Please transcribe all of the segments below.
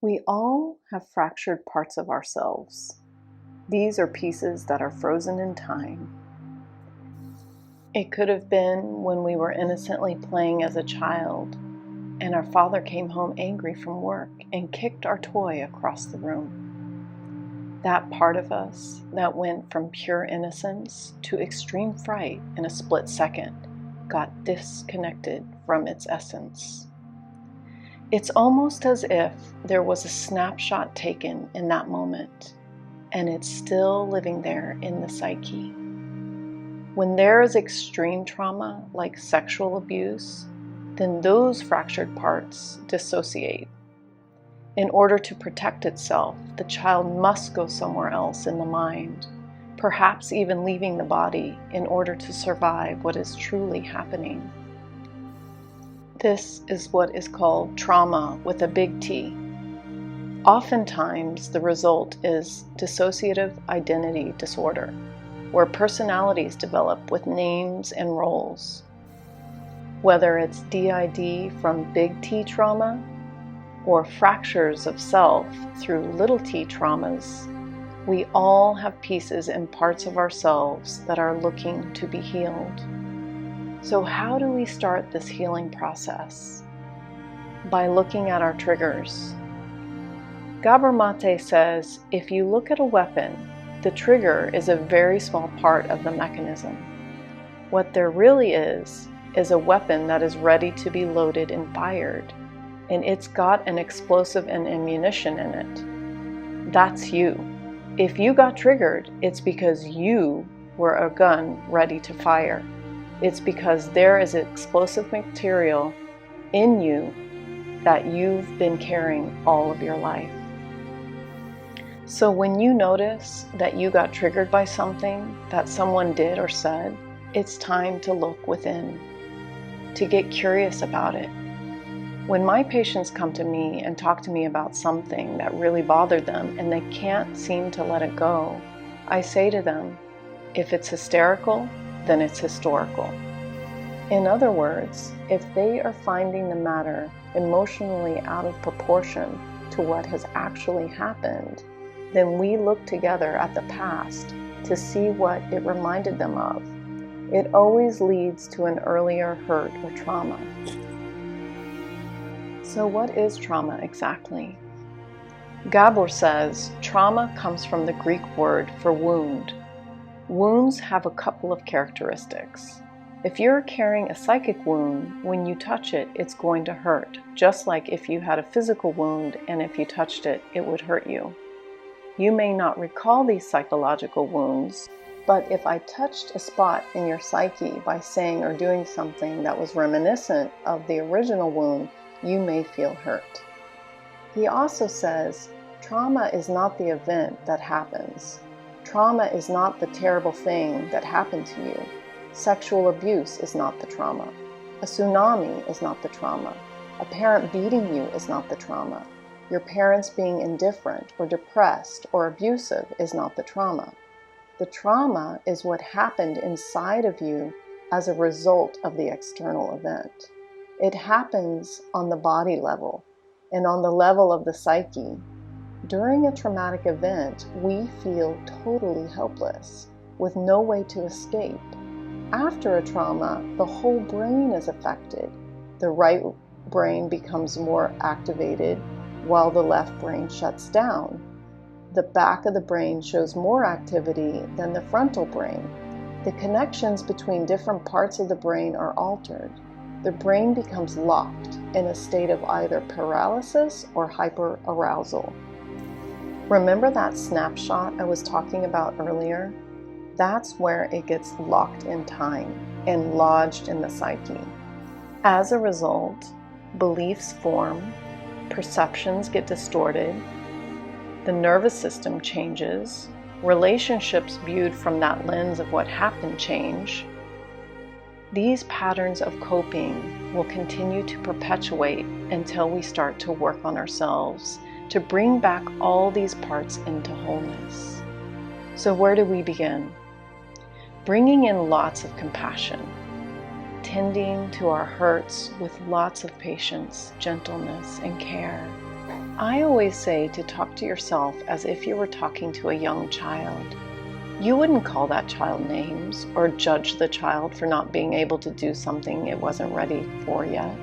We all have fractured parts of ourselves. These are pieces that are frozen in time. It could have been when we were innocently playing as a child, and our father came home angry from work and kicked our toy across the room. That part of us that went from pure innocence to extreme fright in a split second got disconnected from its essence. It's almost as if there was a snapshot taken in that moment, and it's still living there in the psyche. When there is extreme trauma, like sexual abuse, then those fractured parts dissociate. In order to protect itself, the child must go somewhere else in the mind, perhaps even leaving the body in order to survive what is truly happening. This is what is called trauma with a big T. Oftentimes, the result is dissociative identity disorder, where personalities develop with names and roles. Whether it's DID from big T trauma or fractures of self through little t traumas, we all have pieces and parts of ourselves that are looking to be healed. So how do we start this healing process? By looking at our triggers. Gabor Mate says, if you look at a weapon, the trigger is a very small part of the mechanism. What there really is a weapon that is ready to be loaded and fired, and it's got an explosive and ammunition in it. That's you. If you got triggered, it's because you were a gun ready to fire. It's because there is explosive material in you that you've been carrying all of your life. So when you notice that you got triggered by something that someone did or said, it's time to look within, to get curious about it. When my patients come to me and talk to me about something that really bothered them and they can't seem to let it go, I say to them, if it's hysterical, then it's historical. In other words, if they are finding the matter emotionally out of proportion to what has actually happened, then we look together at the past to see what it reminded them of. It always leads to an earlier hurt or trauma. So what is trauma exactly? Gabor says trauma comes from the Greek word for wound. Wounds have a couple of characteristics. If you're carrying a psychic wound, when you touch it, it's going to hurt, just like if you had a physical wound and if you touched it, it would hurt you. You may not recall these psychological wounds, but if I touched a spot in your psyche by saying or doing something that was reminiscent of the original wound, you may feel hurt. He also says, trauma is not the event that happens. Trauma is not the terrible thing that happened to you. Sexual abuse is not the trauma. A tsunami is not the trauma. A parent beating you is not the trauma. Your parents being indifferent or depressed or abusive is not the trauma. The trauma is what happened inside of you as a result of the external event. It happens on the body level and on the level of the psyche. During a traumatic event, we feel totally helpless, with no way to escape. After a trauma, the whole brain is affected. The right brain becomes more activated, while the left brain shuts down. The back of the brain shows more activity than the frontal brain. The connections between different parts of the brain are altered. The brain becomes locked in a state of either paralysis or hyperarousal. Remember that snapshot I was talking about earlier? That's where it gets locked in time and lodged in the psyche. As a result, beliefs form, perceptions get distorted, the nervous system changes, relationships viewed from that lens of what happened change. These patterns of coping will continue to perpetuate until we start to work on ourselves to bring back all these parts into wholeness. So where do we begin? Bringing in lots of compassion, tending to our hurts with lots of patience, gentleness, and care. I always say to talk to yourself as if you were talking to a young child. You wouldn't call that child names or judge the child for not being able to do something it wasn't ready for yet.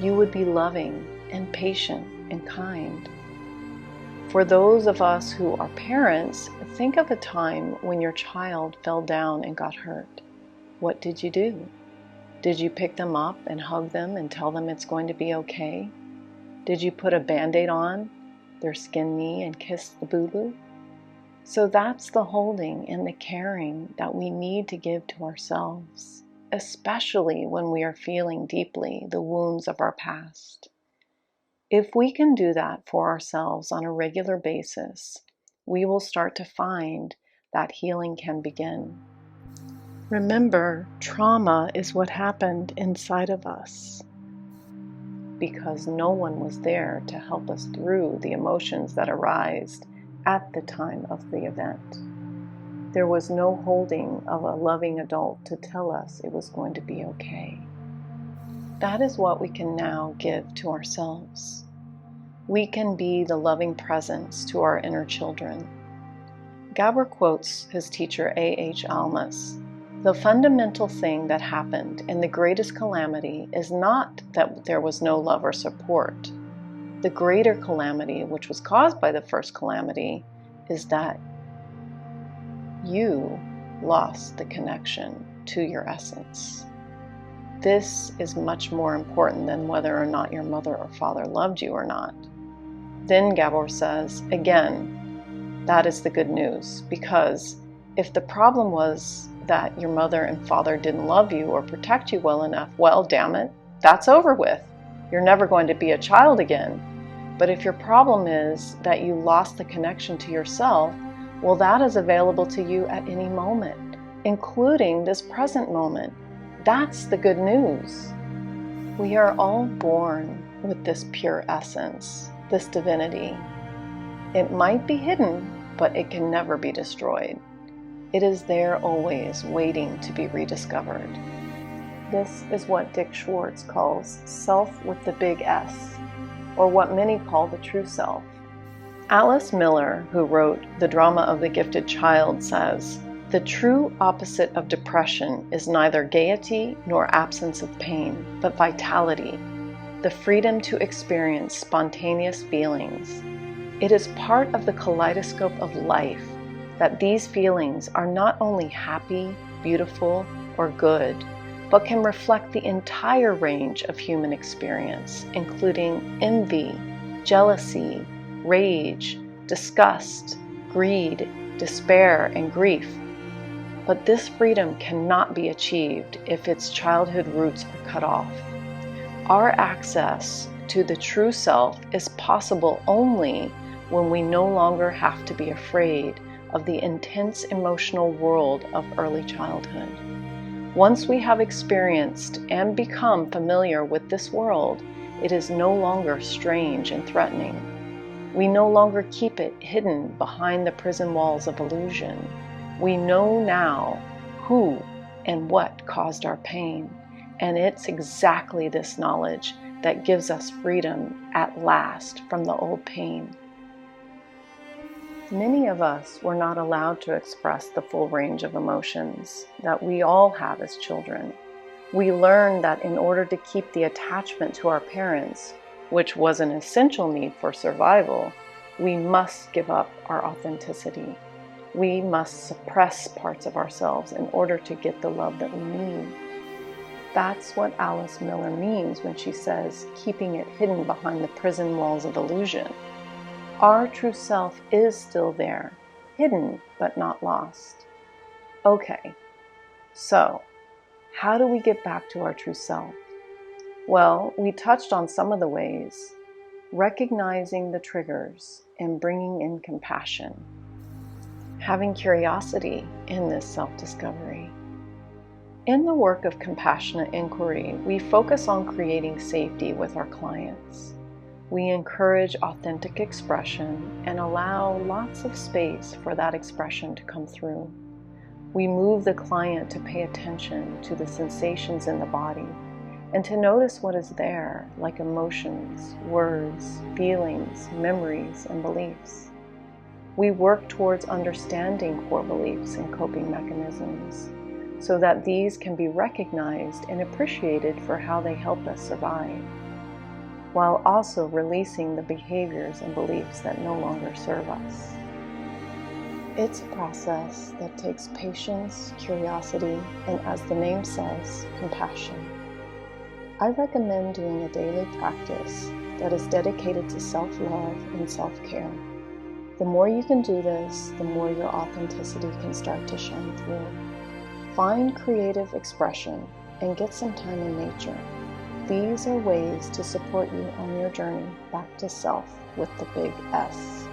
You would be loving and patient and kind. For those of us who are parents, think of a time when your child fell down and got hurt. What did you do? Did you pick them up and hug them and tell them it's going to be okay? Did you put a Band-Aid on their skin knee and kiss the boo-boo? So that's the holding and the caring that we need to give to ourselves, especially when we are feeling deeply the wounds of our past. If we can do that for ourselves on a regular basis, we will start to find that healing can begin. Remember, trauma is what happened inside of us because no one was there to help us through the emotions that arise at the time of the event. There was no holding of a loving adult to tell us it was going to be okay. That is what we can now give to ourselves. We can be the loving presence to our inner children. Gabor quotes his teacher A.H. Almaas. The fundamental thing that happened in the greatest calamity is not that there was no love or support. The greater calamity, which was caused by the first calamity, is that you lost the connection to your essence. This is much more important than whether or not your mother or father loved you or not. Then Gabor says, again, that is the good news, because if the problem was that your mother and father didn't love you or protect you well enough, well, damn it, that's over with. You're never going to be a child again. But if your problem is that you lost the connection to yourself, well, that is available to you at any moment, including this present moment. That's the good news. We are all born with this pure essence, this divinity. It might be hidden, but it can never be destroyed. It is there always, waiting to be rediscovered. This is what Dick Schwartz calls self with the big S, or what many call the true self. Alice Miller, who wrote The Drama of the Gifted Child, says, "The true opposite of depression is neither gaiety nor absence of pain, but vitality, the freedom to experience spontaneous feelings. It is part of the kaleidoscope of life that these feelings are not only happy, beautiful, or good, but can reflect the entire range of human experience, including envy, jealousy, rage, disgust, greed, despair, and grief. But this freedom cannot be achieved if its childhood roots are cut off. Our access to the true self is possible only when we no longer have to be afraid of the intense emotional world of early childhood. Once we have experienced and become familiar with this world, it is no longer strange and threatening. We no longer keep it hidden behind the prison walls of illusion. We know now who and what caused our pain, and it's exactly this knowledge that gives us freedom at last from the old pain. Many of us were not allowed to express the full range of emotions that we all have as children. We learned that in order to keep the attachment to our parents, which was an essential need for survival, we must give up our authenticity. We must suppress parts of ourselves in order to get the love that we need. That's what Alice Miller means when she says, keeping it hidden behind the prison walls of illusion. Our true self is still there, hidden but not lost. Okay, so how do we get back to our true self? Well, we touched on some of the ways: recognizing the triggers and bringing in compassion, having curiosity in this self-discovery. In the work of compassionate inquiry, we focus on creating safety with our clients. We encourage authentic expression and allow lots of space for that expression to come through. We move the client to pay attention to the sensations in the body and to notice what is there, like emotions, words, feelings, memories, and beliefs. We work towards understanding core beliefs and coping mechanisms so that these can be recognized and appreciated for how they help us survive, while also releasing the behaviors and beliefs that no longer serve us. It's a process that takes patience, curiosity, and, as the name says, compassion. I recommend doing a daily practice that is dedicated to self-love and self-care. The more you can do this, the more your authenticity can start to shine through. Find creative expression and get some time in nature. These are ways to support you on your journey back to self with the big S.